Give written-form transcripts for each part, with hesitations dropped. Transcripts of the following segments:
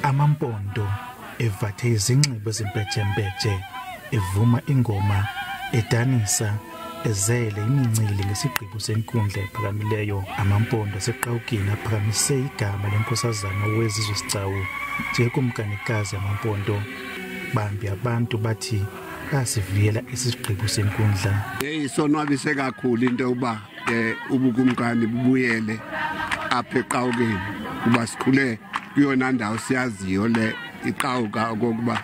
Amampondo evathe izinxibo ezimpetshempetshe evuma ingoma edanisa ezele imincili ngesigqibo senkundla ephakamileyo. Amampondo aseQawukeni aphakamise igama lenkosazana wezizwe Sigcawu njengokumkanikazi Amampondo. Bambi abantu bathi basiviyela isigqibo senkundla. Isonwabise kakhulu into yokuba ubukumkani bubuyele apha eQawukeni kuba sikhule kuyona ndawo siyaziyo le iqawuka okokuba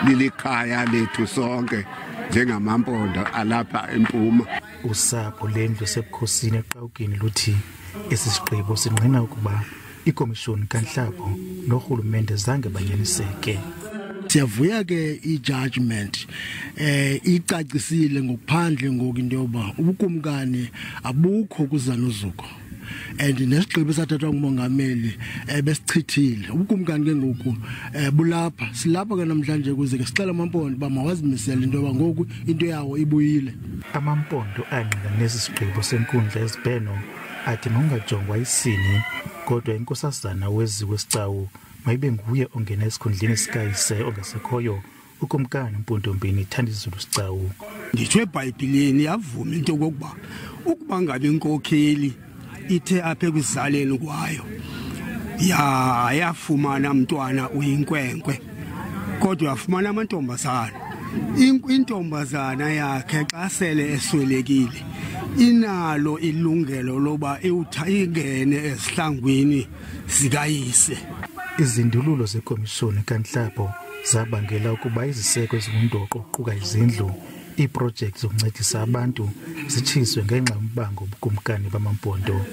lilikhaya lethu sonke njengamampondo alapha empuma. Usapho lendlu sebukhosini eQawukeni luthi isisigqibo sinqina ukuba ikomishoni kaNhlapho nohulumende zange banyaniseke. Siyavuya ke ijudgment icacisile ngokuphandle ngokinto yoba ubukumkani abukho kuzanozuko and nesigqibo sathathwa ngumongameli besichithile. Ubukumkani ke ngoku bulapha silapha ke namhlanje kuze ke sicela Amampondo ba mawazimisela into yoba ngoku into yawo ibuyile. Amampondo anqika nesisigqibo senkundla ezibheno athi ngongajongwa isini kodwa inkosazana wezizwe Sigcawu mayibe nguye ongena esikhundleni sikayise ongasekhoyo ukumkani uMpondombeni Thandizulu Sigcawu. Nditsho eBhayibhelini yavuma into yokuba ukuba ngabe inkokheli ithe apha kwizaleni kwayo yafumana umntwana uyinkwenkwe kodwa yafumana amantombazana. Intombazana yakhe xa sele eswelekile inalo ilungelo loba ingene esihlangwini sikayise. Izindululo zekomishoni kaNhlapho zabangela ukuba iziseko ezingundoqo kuquka izindlu iprojects zokuncedisa abantu zichiswe ngenxa yombango obukumkani bamampondo.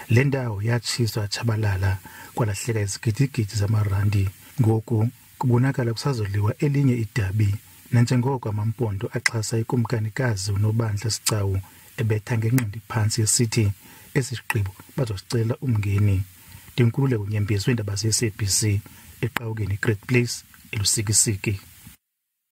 Le ndawo yatshiswa yachabalala kwalahleka izigidigidi zamarandi. Ngoku kubonakala kusazoliwa elinye idabi nanjengoko Amampondo axhasa ikumkanikazi uNobandla Sigcawu ebetha ngenqindi phansi esithi esisigqibo bazosicela umngeni. Dinkululeko Nyembezi weendaba ze-SABC eQawukeni Great Place elusikisiki.